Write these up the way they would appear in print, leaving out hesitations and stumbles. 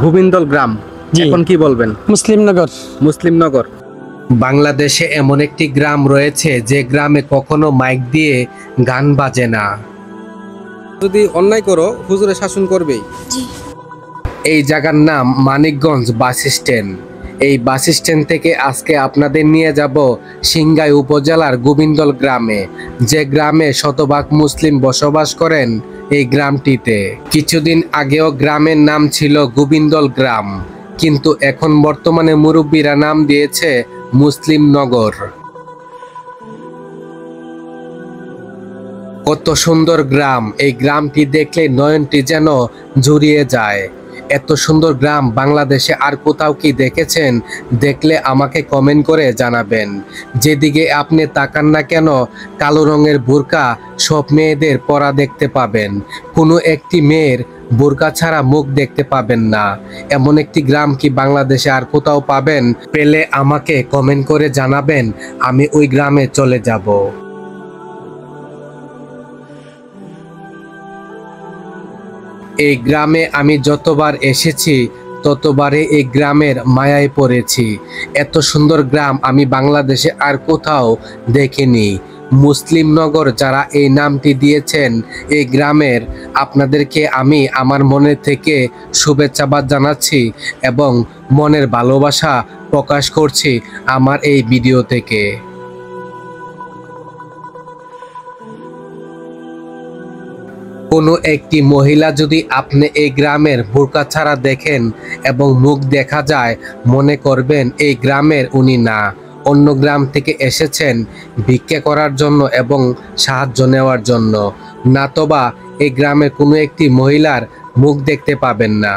গোবিন্দল গ্রাম, এখন কি বলবেন? মুসলিমনগর। মুসলিমনগর। বাংলাদেশে এমন একটি গ্রাম রয়েছে যে গ্রামে কখনো মাইক দিয়ে গান বাজে না। যদি অন্যায় করো হুজুরে শাসন করবেই। এই জায়গার নাম মানিকগঞ্জ বাস স্ট্যান্ড। এই বাস স্ট্যান্ড থেকে আজকে আপনাদের নিয়ে যাব সিংগাই উপজেলার গোবিন্দল গ্রামে, যে গ্রামে শতভাগ মুসলিম বসবাস করেন। এই গ্রামটিতে কিছুদিন আগেও গ্রামের নাম ছিল গোবিন্দল গ্রাম, কিন্তু এখন বর্তমানে মুরব্বীরা নাম দিয়েছে মুসলিমনগর। কত সুন্দর গ্রাম! এই গ্রামটি দেখলে নয়নটি যেন জুড়িয়ে যায়। এত সুন্দর গ্রাম বাংলাদেশে আর কোথাও কি দেখেছেন? দেখলে আমাকে কমেন্ট করে জানাবেন। যেদিকে আপনি তাকান না কেন, কালো রঙের বোরকা সব মেয়েদের পরা দেখতে পাবেন, কোনো একটি মেয়ের বোরকা ছাড়া মুখ দেখতে পাবেন না। এমন একটি গ্রাম কি বাংলাদেশে আর কোথাও পাবেন? পেলে আমাকে কমেন্ট করে জানাবেন, আমি ওই গ্রামে চলে যাব। এই গ্রামে আমি যতবার এসেছি ততবারে এই গ্রামের মায়ায় পড়েছি। এত সুন্দর গ্রাম আমি বাংলাদেশে আর কোথাও দেখিনি। মুসলিমনগর যারা এই নামটি দিয়েছেন এই গ্রামের, আপনাদেরকে আমি আমার মনে থেকে শুভেচ্ছাবাদ জানাচ্ছি এবং মনের ভালোবাসা প্রকাশ করছি আমার এই ভিডিও থেকে। কোনো একটি মহিলা যদি আপনি এই গ্রামের বোরকা ছাড়া দেখেন এবং মুখ দেখা যায়, মনে করবেন এই গ্রামের উনি না, অন্য গ্রাম থেকে এসেছেন ভিক্ষা করার জন্য এবং সাহায্য নেওয়ার জন্য, নাতবা এই গ্রামের কোনো একটি মহিলার মুখ দেখতে পাবেন না।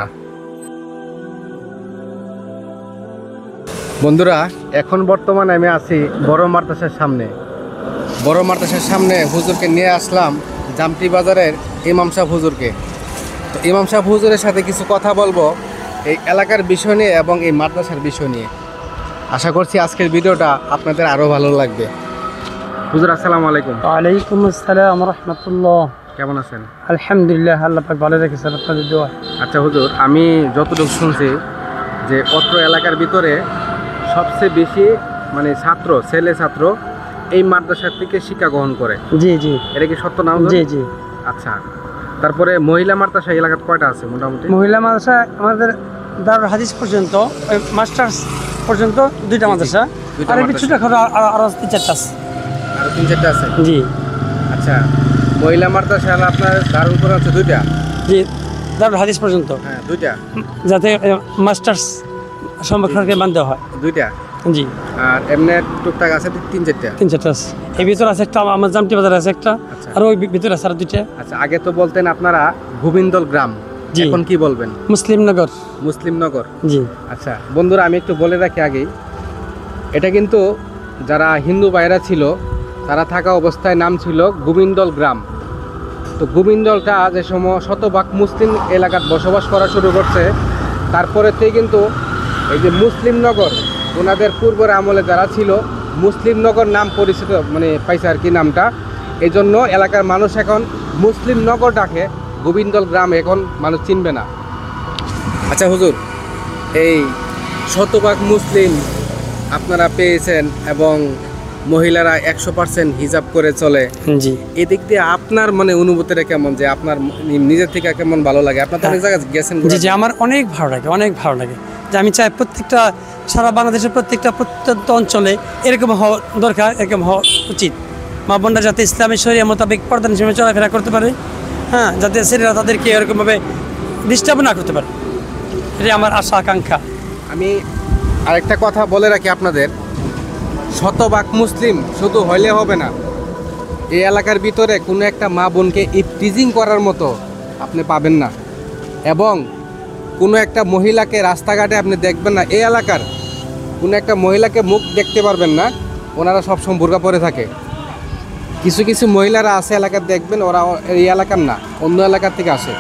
বন্ধুরা, এখন বর্তমানে আমি আছি বড় মাদ্রাসার সামনে। বড় মাদ্রাসার সামনে হুজুরকে নিয়ে আসলাম, জামটি বাজারের ইমাম সাহেব হুজুরকে। তো ইমাম সাহেব হুজুরের সাথে কিছু কথা বলবো এই এলাকার বিষয় নিয়ে এবং এই মাদ্রাসার বিষয় নিয়ে। আশা করছি আজকের ভিডিওটা আপনাদের আরও ভালো লাগবে। হুজুর আসসালামু আলাইকুম। ওয়ালাইকুম আসসালাম রাহমাতুল্লাহ। কেমন আছেন? আলহামদুলিল্লাহ, আল্লাহ পাক ভালো রেখেছেন, আপনাদের দোয়া। আচ্ছা হুজুর, আমি যতটুকু শুনছি যে অত্র এলাকার ভিতরে সবচেয়ে বেশি ছাত্র, ছেলে ছাত্র এই মাদ্রাসার থেকে শিক্ষা গ্রহণ করে। জি জি, এটা কি সত্য না? জি জি। আচ্ছা, তারপরে মহিলা মাদ্রাসা এলাকার কয়টা আছে মোটামুটি? মহিলা মাদ্রাসা আমাদের দারুল হাদিস পর্যন্ত, মাস্টার্স পর্যন্ত দুইটা মাদ্রাসা, আর একটু ছোটখাটো আরো 3-4টা আছে। আরো 3-4টা আছে? জি। আচ্ছা, মহিলা মাদ্রাসা আপনার দারুল কোরআন আছে দুইটা? জি, দারুল হাদিস পর্যন্ত। হ্যাঁ, দুইটা, যাতে মাস্টার্স সম্পর্কে মানতে হয়। দুইটা? জি। আর এমনি টুকটাক আছে 3-4টা? 3-4টা আছে। এই ভিতরে আছে একটা, আমার জামটি বাজারে আছে একটা, আর ওই ভিতরে আছে আর দুইটা। আচ্ছা, আগে তো বলতেন আপনারা গোবিন্দল গ্রাম, এখন কি বলবেন? মুসলিমনগর। মুসলিমনগর, জি। আচ্ছা বন্ধুরা, আমি একটু বলে রাখি আগেই, এটা কিন্তু যারা হিন্দু ভাইরা ছিল তারা থাকা অবস্থায় নাম ছিল গোবিন্দল গ্রাম। তো গোবিন্দলটা যে সময় শতভাগ মুসলিম এলাকায় বসবাস করা শুরু করছে, তারপরেতেই কিন্তু এই যে মুসলিমনগর, ওনাদের পূর্বের আমলে যারা ছিল মুসলিমনগর নাম পরিচিত পাইছে আর কি নামটা। এই জন্য এলাকার মানুষ এখন মুসলিমনগর ডাকে, গোবিন্দল গ্রাম এখন মানুষ চিনবে না। আচ্ছা হুজুর, এই শতভাগ মুসলিম আপনারা পেয়েছেন এবং মহিলারা 100% হিজাব করে চলে, জি, এদিক দিয়ে আপনার অনুভূতিটা কেমন, যে আপনার নিজের থেকে কেমন ভালো লাগে? আপনার তো অনেক জায়গায় গেছেন। জি জি, আমার অনেক ভালো লাগে, অনেক ভালো লাগে। যে আমি চাই প্রত্যেকটা, সারা বাংলাদেশের প্রত্যেকটা প্রত্যন্ত অঞ্চলে এরকম হওয়া দরকার, এরকম হওয়া উচিত। মা বোনরা যাতে ইসলামী শরিয়া মোতাবেক পর্দা হিসেবে চলাফেরা করতে পারে, হ্যাঁ, যাতে ছেলেরা তাদেরকে এরকমভাবে ডিস্টার্ব না করতে পারে, এটাই আমার আশা আকাঙ্ক্ষা। আমি আরেকটা কথা বলে রাখি আপনাদের, শতভাগ মুসলিম শুধু হইলে হবে না, এই এলাকার ভিতরে কোনো একটা মা বোনকে ইফটিজিং করার মতো আপনি পাবেন না, এবং কোনো একটা মহিলাকে রাস্তাঘাটে আপনি দেখবেন না, এই এলাকার কোনো একটা মহিলাকে মুখ দেখতে পারবেন না, ওনারা সবসময় বোরকা পরে থাকে। কিছু কিছু মহিলারা আছে এলাকার, দেখবেন ওরা এই এলাকার না, অন্য এলাকার থেকে আসে,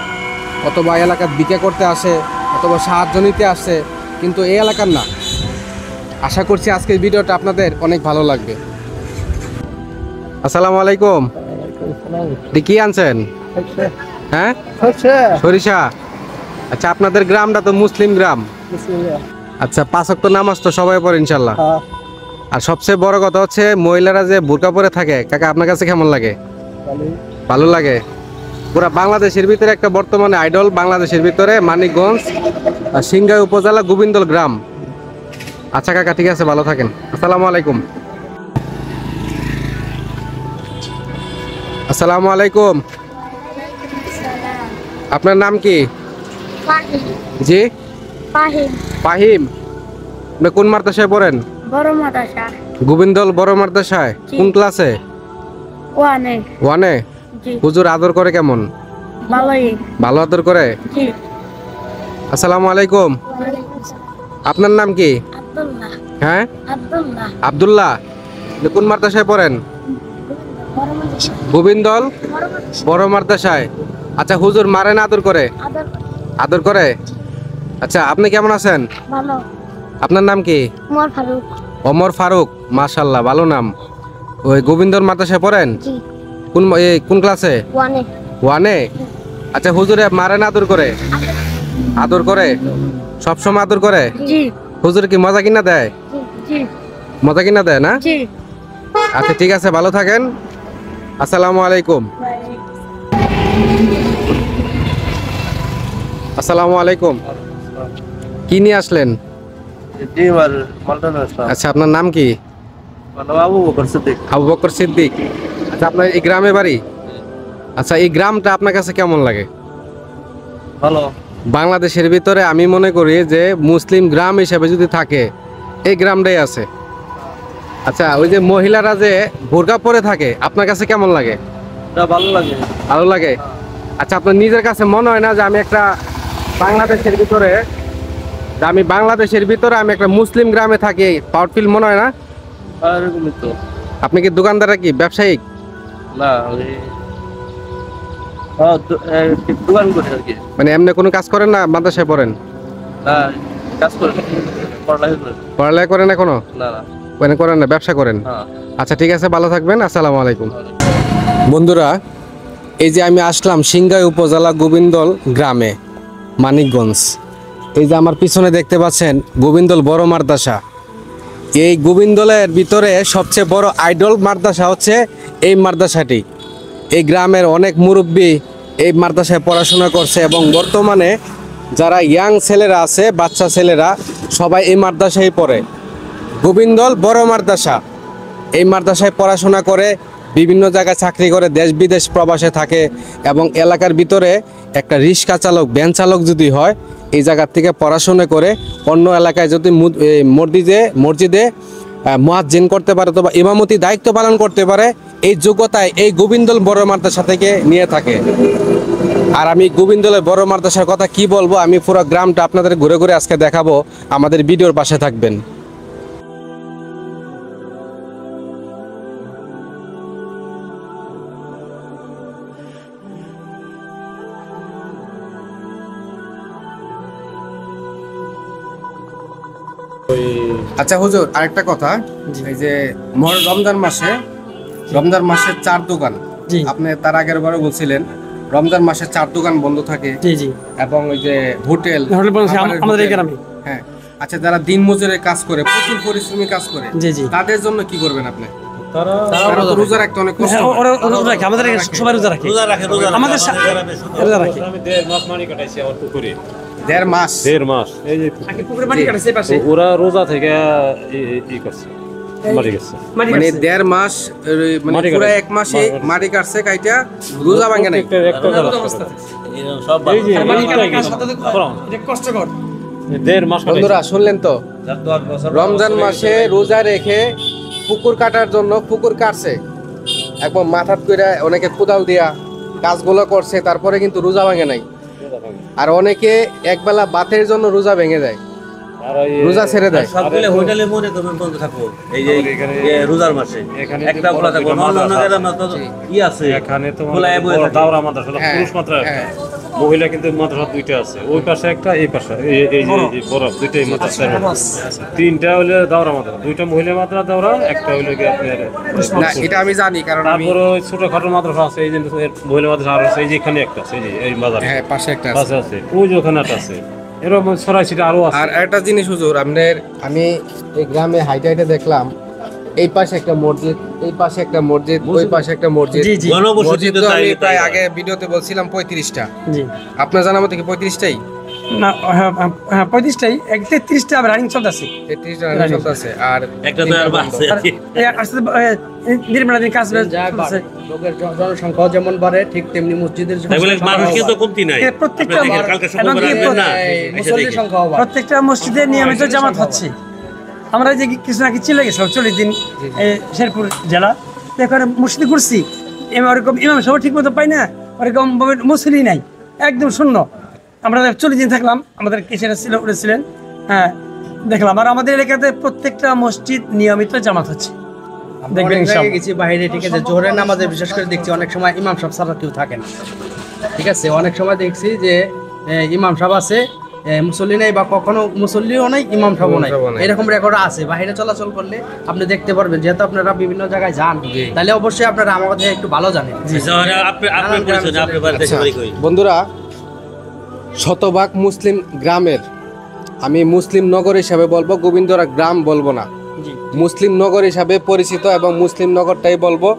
অথবা এলাকার ভিক্ষা করতে আসে, অথবা সাহায্য নিতে আসে, কিন্তু এই এলাকার না। আশা করছি আজকের ভিডিওটা আপনাদের অনেক ভালো লাগবে। আসসালামু আলাইকুম। কি আনছেন? হ্যাঁ, সরিষা। আচ্ছা, আপনাদের গ্রামটা তো মুসলিম গ্রাম। আচ্ছা, 5 ওয়াক্ত নামাজ তো সবাই পড়ে ইনশাল্লাহ। আর সবচেয়ে বড় কথা হচ্ছে মহিলারা যে বোরকা পরে থাকে, কাকা আপনার কাছে কেমন লাগে? ভালো লাগে। পুরা বাংলাদেশের ভিতরে একটা বর্তমানে আইডল, বাংলাদেশের ভিতরে মানিকগঞ্জ সিংগাই উপজেলা গোবিন্দল গ্রাম। আচ্ছা কাকা, ঠিক আছে, ভালো থাকেন। আসসালামু আলাইকুম। আসসালামু আলাইকুম। আপনার নাম কি? ফাহিম। জি, ফাহিম। ফাহিম। আপনি কোন মাদ্রাসায় পড়েন? বড় মাদ্রাসা। গোবিন্দল বড় মাদ্রাসায়। জি। কোন ক্লাসে? ওয়ানে। ওয়ানে। জি। হুজুর আদর করে কেমন? ভালোই। ভালো আদর করে। জি। আসসালামু আলাইকুম। আপনার নাম কি? আব্দুল্লাহ। হ্যাঁ, আব্দুল্লাহ। আব্দুল্লাহ। আপনি কোন মাদ্রাসায় পড়েন? বড় মাদ্রাসা। গোবিন্দল বড় মাদ্রাসা। বড় মাদ্রাসায়। আচ্ছা, হুজুর মারে না আদর করে? আদর। আদর করে। আচ্ছা, আপনি কেমন আছেন? ভালো। আপনার নাম কি? উমর ফারুক। ওমর ফারুক। মাশাআল্লাহ, ভালো নাম। ওই গোবিন্দর মাদ্রাসায় পড়েন? জি। কোন ক্লাসে? ওয়ানে। ওয়ানে। আচ্ছা, হুজুরে মারে না আদর করে? আদর করে। সব সময় আদর করে। জি। হুজুর কি মজা কিনা দেয়? জি। মজা কিনা দেয় না? জি। আচ্ছা, ঠিক আছে, ভালো থাকেন। আসসালামু আলাইকুম। আসসালামু আলাইকুম। কি নিয়ে আসলেন? আচ্ছা, আপনার নাম কি? আবু বকর সিদ্দিক। আবু বকর সিদ্দিক। আচ্ছা, আপনার এই গ্রামে বাড়ি? আচ্ছা, এই গ্রামটা আপনার কাছে কেমন লাগে? ভালো। বাংলাদেশের ভিতরে আমি মনে করি যে মুসলিম গ্রাম হিসেবে যদি থাকে, এই গ্রামটাই আছে। আচ্ছা, ওই যে মহিলারা যে বোরকা পরে থাকে, আপনার কাছে কেমন লাগে? এটা ভালো লাগে। ভালো লাগে। আচ্ছা, আপনার নিজের কাছে মনে হয় না যে আমি একটা বাংলাদেশের ভিতরে আমি একটা মুসলিম গ্রামে থাকি, প্রাউড ফিল মনে হয় না? এরকমই তো। আপনি কি দোকানদার, কি ব্যবসায়িক? না, দোকান করে আর কি। মানে এমনি কোনো কাজ করেন না, মাদ্রাসায় পড়েন? না, কাজ করে, পড়ালেখা করে। পড়ালেখা করেন এখনো? না না। মানে করেন না, ব্যবসা করেন? হ্যাঁ। আচ্ছা, ঠিক আছে, ভালো থাকবেন। আসসালামু আলাইকুম। বন্ধুরা, এই যে আমি আসলাম সিংগাই উপজেলা গোবিন্দল গ্রামে, মানিকগঞ্জ। এই যে আমার পিছনে দেখতে পাচ্ছেন গোবিন্দল বড় মাদ্রাসা। এই গোবিন্দলের ভিতরে সবচেয়ে বড় আইডল মাদ্রাসা হচ্ছে এই মাদ্রাসাটি। এই গ্রামের অনেক মুরব্বী এই মাদ্রাসায় পড়াশোনা করছে এবং বর্তমানে যারা ইয়াং ছেলেরা আছে, বাচ্চা ছেলেরা, সবাই এই মাদ্রাসায় পড়ে। গোবিন্দল বড় মাদ্রাসা। এই মাদ্রাসায় পড়াশোনা করে বিভিন্ন জায়গায় চাকরি করে, দেশ বিদেশ প্রবাসে থাকে এবং এলাকার ভিতরে একটা রিক্সা চালক, ভ্যান চালক যদি হয়, এই জায়গার থেকে পড়াশোনা করে অন্য এলাকায় যদি মসজিদে মুয়াজ্জিন করতে পারে অথবা ইমামতি দায়িত্ব পালন করতে পারে, এই যোগ্যতায় এই গোবিন্দল বড় মাদ্রাসা থেকে নিয়ে থাকে। আর আমি গোবিন্দলের বড় মাদ্রাসার কথা কি বলবো, আমি পুরো গ্রামটা আপনাদের ঘুরে ঘুরে আজকে দেখাবো। আমাদের ভিডিওর পাশে থাকবেন। আচ্ছা হুজুর, আরেকটা কথা, এই যে রমজান মাসে 4 দোকান, জি। আপনি তার আগের বারও বলছিলেন রমজান মাসে 4 দোকান বন্ধ থাকে। জি জি। এবং ওই যে হোটেল আমাদের এই গ্রামে। হ্যাঁ। আচ্ছা, যারা দিন মজুরের কাজ করে, প্রচুর পরিশ্রমী কাজ করে, জি জি। তাদের জন্য কি করবেন আপনি? তারা তারা তো রোজা রাখতে অনেক কষ্ট হ্যাঁ, হয়। ওরা রোজা রাখে, আমাদের এখানে সবাই রোজা রাখে। আমাদের রোজা রাখে। আমি 1.5 মাস মানি কাটাইছি আমার পুকুরে। 1.5 মাস। 1.5 মাস। এই যে পুকুরে পানি কাটে পাশে। ওরা রোজা থেকে ই করছে, মারি গেছে। মানে 1.5 মাস, মানে মাটি পুরো কাটে। 1 মাসে মাটি কাটছে, কাইটা রোজা ভাঙে নাই। একটা অবস্থা। সব এই যে পানি কাটে এই কাজ সাথে এটা কষ্টকর। 1.5 মাস কাটাইছি। বন্ধুরা শুনলেন তো, রমজান মাসে রোজা রেখে পুকুর কাটার জন্য পুকুর কাটছে, একদম মাথাত করে অনেকে কোদাল দিয়া কাজগুলো করছে, তারপরে কিন্তু রোজা ভাঙে নাই। আর অনেকে একবেলা ভাতের জন্য রোজা ভেঙে যায়, আর এই রোজা ছেড়ে দেয়। সবগুলো হোটেলে মনে করবেন বন্ধ থাকবো এই যে রোজার মাসে এখানে একটা খোলা থাকবো, অন্য জায়গায় তো ই আছে এখানে তো খোলায় বয়ে থাকে। দাওরা মাদ্রাসা হ্যাঁ, পুরুষ মাত্রা। হ্যাঁ। মহিলা কিন্তু মাদ্রাসা দুইটা আছে, ওই পাশে একটা, এই পাশে এই যে বড় দুইটাই মাদ্রাসা। তিনটা হইলে দাওরা মাদ্রাসা, দুইটা মহিলা মাদ্রাসা দাওরা, একটা হইলে কি আপনার না এটা আমি জানি, কারণ আমি তারপরে ওই ছোটখাটো মাদ্রাসা আছে, এই যে মহিলা মাদ্রাসা আর আছে, এই যে এখানে একটা আছে, এই যে এই বাজারে হ্যাঁ পাশে একটা আছে। পাশে আছে, ওই যে ওখানে একটা আছে, এরকম ছড়াইছিটা আরো আছে। আর একটা জিনিস হুজুর, আমি এই গ্রামে হাইটে হাইটে দেখলাম, এই পাশে একটা মসজিদ, এই পাশে একটা মসজিদ, ওই পাশে একটা মসজিদ। জি, জি। মসজিদ তো আমি প্রায় আগে ভিডিওতে বলছিলাম 35টা, জি আপনার জানা মতে কি 35টাই? না হ্যাঁ 35টাই, 33টা আবার রানিং চলতেছে। 33টা রানিং চলতেছে, আর একটা তো আর বাড়ছে আর এই আসলে নির্মাণাধীন কাজ চলছে। লোকের জনসংখ্যা যেমন বাড়ে ঠিক তেমনি মসজিদের এগুলো মানুষ কিন্তু কমতি নাই। প্রত্যেকটা আপনি দেখেন, কালকে শুক্রবার আসবেন না, মুসল্লির সংখ্যাও বাড়ে। প্রত্যেকটা মসজিদে নিয়মিত জামাত হচ্ছে। আমরা যে কিছু আগে চলে গেছিলাম 40 দিন শেরপুর জেলা, এখানে মসজিদে ঘুরছি, ওরকম ইমাম সব ঠিক মতো পাই না, ওরকম মুসল্লি নাই, একদম শূন্য। আমরা 40 দিন থাকলাম, আমাদের কিসেরা ছিল উঠেছিলেন, হ্যাঁ দেখলাম। আর আমাদের এলাকাতে প্রত্যেকটা মসজিদ নিয়মিত জামাত হচ্ছে, দেখবেন অনেক জায়গায় ইনশাআল্লাহ। গেছি বাইরে, ঠিক আছে, জোহরের নামাজে বিশেষ করে দেখছি অনেক সময় ইমাম সাহেব ছাড়া কেউ থাকে না, ঠিক আছে। অনেক সময় দেখছি যে ইমাম সাহেব আছে, মুসল্লি নাই, বা কখনো মুসল্লিও নাই, ইমাম সাহেবও নাই, এরকম রেকর্ড আছে। বাইরে চলাচল করলে আপনি দেখতে পারবেন, যেহেতু আপনারা বিভিন্ন জায়গায় যান, তাহলে অবশ্যই আপনারা আমাদের একটু ভালো জানেন। আপনি বলছেন আপনি বাড়িতে বাড়ি কই? বন্ধুরা, শতভাগ মুসলিম গ্রামের, আমি মুসলিম নগর হিসাবে বলবো, গোবিন্দরা গ্রাম বলবো না, মুসলিম নগর হিসাবে পরিচিত, এবং মুসলিম নগরটাই বলবো।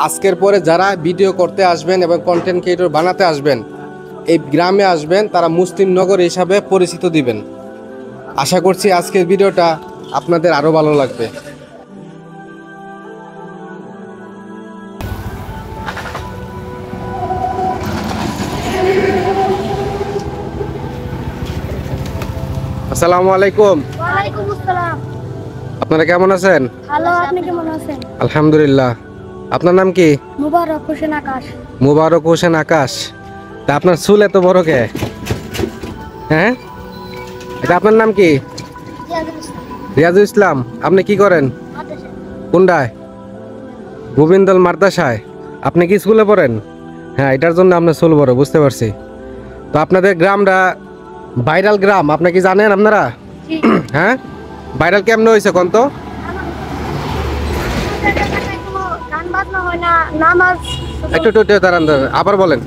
আজকের পরে যারা ভিডিও করতে আসবেন এবং কন্টেন্ট ক্রিয়েটর বানাতে আসবেন, এই গ্রামে আসবেন, তারা মুসলিম নগর হিসাবে পরিচিত দিবেন। আশা করছি আজকের ভিডিওটা আপনাদের আরো ভালো লাগবে। আসসালামু আলাইকুম, ওয়ালাইকুম আসসালাম। আপনারা কেমন আছেন? ভালো, আপনি কেমন আছেন? আলহামদুলিল্লাহ। আপনার নাম কি? মুবারক হোসেন আকাশ। মুবারক হোসেন আকাশ। তা আপনার চুল এত বড় কে? হ্যাঁ, এটা আপনার নাম কি? রিয়াজুল ইসলাম। আপনি কি করেন? কোনটায়? গোবিন্দল মাদ্রাসায়। আপনি কি স্কুলে পড়েন? হ্যাঁ, এটার জন্য আপনার চুল বড়, বুঝতে পারছি। তো আপনাদের গ্রামটা ভাইরাল গ্রাম, আপনি কি জানেন আপনারা? হ্যাঁ, ভাইরাল কেমন হয়েছে কোন তো? গান বাজনা হয় না, নামাজ। একটু দাঁড়ান, আবার বলেন।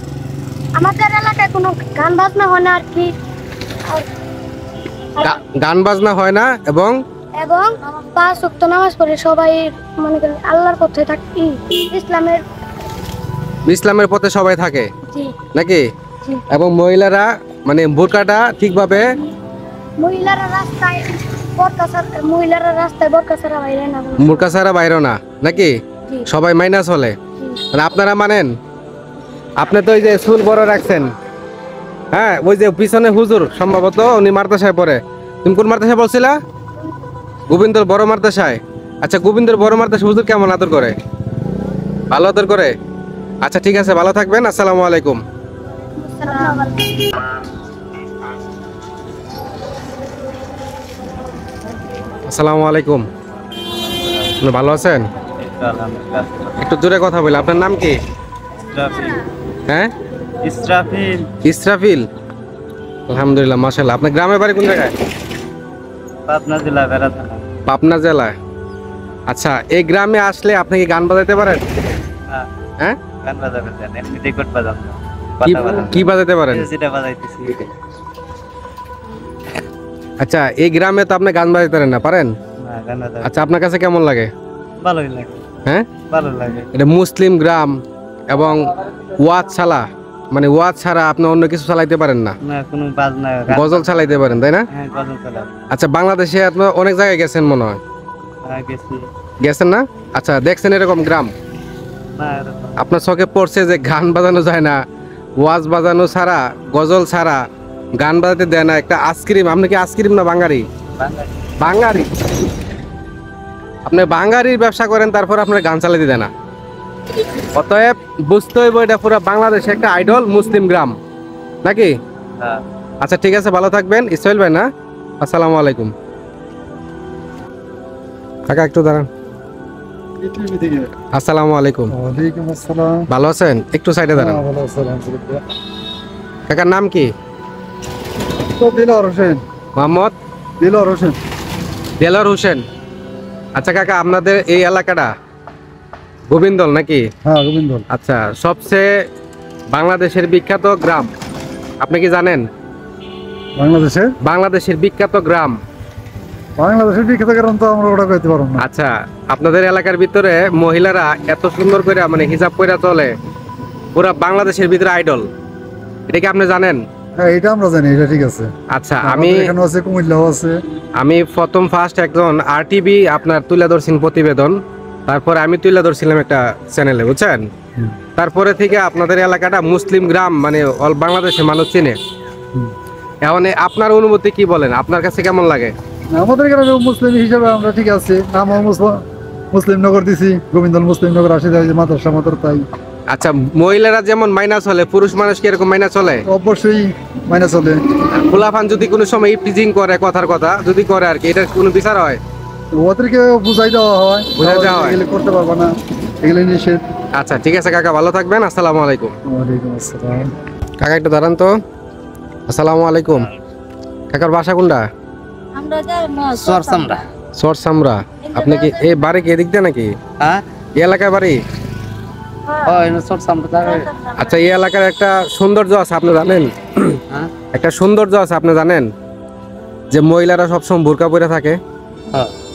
আমাদের এলাকায় কোনো গান বাজনা হয় না আর কি, গান বাজনা হয় না, এবং এবং 5 ওয়াক্ত নামাজ পড়ে সবাই, মনে করেন আল্লাহর পথে থাকি, ইসলামের পথে সবাই থাকে জি নাকি? জি। এবং মহিলারা মানে বোরকাটা ঠিকভাবে, মহিলারা রাস্তায় বোরকা ছাড়া বাইরে না। বোরকা ছাড়া বাইরে না নাকি? জি। সবাই মাইনাস হলে, জি। মানে আপনারা মানেন? আপনি তো ওই যে চুল বড় রাখছেন, হ্যাঁ, ওই যে পিছনে হুজুর সম্ভবত উনি মাদ্রাসায় পড়ে। তুমি কোন মাদ্রাসায় বলছিলা? গোবিন্দর বড় মাদ্রাসায়। আচ্ছা, গোবিন্দর বড় মাদ্রাসা হুজুর কেমন আদর করে? ভালো আদর করে? আচ্ছা ঠিক আছে, ভালো থাকবেন। আসসালামু আলাইকুম। আসসালামু আলাইকুম। আপনি ভালো আছেন? একটু জোরে কথা বলে। আপনার নাম কি? হ্যাঁ, ইসরাফিল। ইসরাফিল। আলহামদুলিল্লাহ, মাশাআল্লাহ। আপনার গ্রামের বাড়ি কোন জায়গায়? পাবনা জেলা বেড়া থানা। পাবনা জেলায়। আচ্ছা, এই গ্রামে আসলে আপনি কি গান বাজাইতে পারেন? হ্যাঁ, গান বাজাবেন, এমনি রেকর্ড বাজান, কি বাজাইতে পারেন? যেটা বাজাইতেছি। আচ্ছা, এই গ্রামে তো আপনি গান বাজাইতে পারেন না, পারেন? গান বাজাবেন, আচ্ছা, আপনার কাছে কেমন লাগে? ভালোই লাগে। হ্যাঁ, ভালো লাগে। এটা মুসলিম গ্রাম, এবং ওয়াজ ছাড়া, মানে ওয়াজ ছাড়া আপনি অন্য কিছু চালাইতে পারেন না? না, কোনো বাজনা, গজল চালাইতে পারেন, তাই না? হ্যাঁ, গজল চালাবো। আচ্ছা, বাংলাদেশে আপনি অনেক জায়গায় গেছেন মনে হয়, গেছি। গেছেন না? আচ্ছা, দেখছেন এরকম গ্রাম? না, এরকম আপনার চোখে পড়ছে যে গান বাজানো যায় না, ওয়াজ বাজানো ছাড়া, গজল ছাড়া গান বাজাতে দেয় না? একটা আইসক্রিম, আপনি কি আইসক্রিম না বাঙালি? বাঙালি। বাঙালি। আপনি বাঙালির ব্যবসা করেন, তারপর আপনার গান চালাতে দেয় না? অতএব বুঝতে হইব এটা পুরো বাংলাদেশে একটা আইডল মুসলিম গ্রাম নাকি? হ্যাঁ। আচ্ছা ঠিক আছে, ভালো থাকবেন। ইসমাইল ভাই না? আসসালামু আলাইকুম। কাকা একটু দাঁড়ান। আসসালামু আলাইকুম। ওয়ালাইকুম আসসালাম। ভালো আছেন? একটু সাইডে দাঁড়ান। ভালো আছি আলহামদুলিল্লাহ। কাকার নাম কি? দিলওয়ার হোসেন। মোহাম্মদ দিলওয়ার হোসেন। দেলোয়ার হোসেন। আচ্ছা কাকা, আপনাদের এই এলাকাটা গোবিন্দল নাকি? হ্যাঁ, গোবিন্দল। আচ্ছা, সবচেয়ে বাংলাদেশের বিখ্যাত গ্রাম আপনি কি জানেন? বাংলাদেশের বিখ্যাত গ্রাম। বাংলাদেশের বিখ্যাত কারণ তো আমরা ওটা কইতে পারবো না। আচ্ছা, আপনাদের এলাকার ভিতরে মহিলারা এত সুন্দর করে মানে হিজাব করে চলে, পুরা বাংলাদেশের ভিতরে আইডল, এটা কি আপনি জানেন? হ্যাঁ, এটা আমরা জানি, এটা ঠিক আছে। আচ্ছা, আমাদের এখানেও আছে, কুমিল্লাও আছে। আমি ফার্স্ট একজন আরটিভি আপনার তুলে ধরছেন প্রতিবেদন, তারপরে আমি তুলে ধরছিলাম একটা চ্যানেলে, বুঝছেন? তারপরে থেকে আপনাদের এলাকাটা মুসলিম গ্রাম, মানে অল বাংলাদেশের মানুষ চিনে। এখন আপনার অনুভূতি কি বলেন, আপনার কাছে কেমন লাগে? আমাদের এখানে মুসলিম হিসাবে আমরা ঠিক আছে, নাম মুসলিম নগর দিছি, গোবিন্দল মুসলিম নগর আসে যায় মাদ্রাসা মাত্র তাই। আচ্ছা, মহিলারা যেমন মাইনা চলে, পুরুষ মানুষ কি এরকম মাইনা চলে? অবশ্যই মাইনা চলে। খোলাফান যদি কোনো সময় ইপটিজিং করে, কথার কথা যদি করে আর কি, এটার কোনো বিচার হয়? ওদেরকে বুঝাই দেওয়া হয়, বুঝাই দেওয়া হয়। এগুলো করতে পারবো না, এগুলো নিষেধ। আচ্ছা ঠিক আছে কাকা, ভালো থাকবেন, আসসালামু আলাইকুম। ওয়ালাইকুম আসসালাম। কাকা একটু দাঁড়ান তো। আসসালামু আলাইকুম। কাকার বাসা কোনটা? চর সামরা। আপনি কি এই বাড়ি কি এদিক দিয়ে নাকি? হ্যাঁ, এই এলাকায় বাড়ি? আচ্ছা, এই এলাকার একটা সৌন্দর্য আছে আপনি জানেন? একটা সৌন্দর্য আছে আপনি জানেন, যে মহিলারা সবসময় বোরকা পরে থাকে,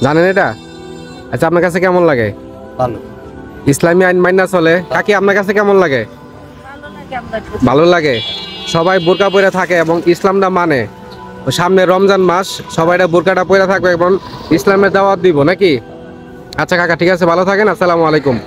জানেন এটা? আচ্ছা, আপনার কাছে কেমন লাগে? ভালো। ইসলামী আইন মাইনা চলে, কাকি আপনার কাছে কেমন লাগে? ভালো লাগে। সবাই বোরকা পরে থাকে এবং ইসলামটা মানে। সামনে রমজান মাস, সবাই বোরকাটা পরে থাকবে এবং ইসলামের দাওয়াত দিব নাকি? আচ্ছা কাকা, ঠিক আছে, ভালো থাকেন, আসসালামু আলাইকুম।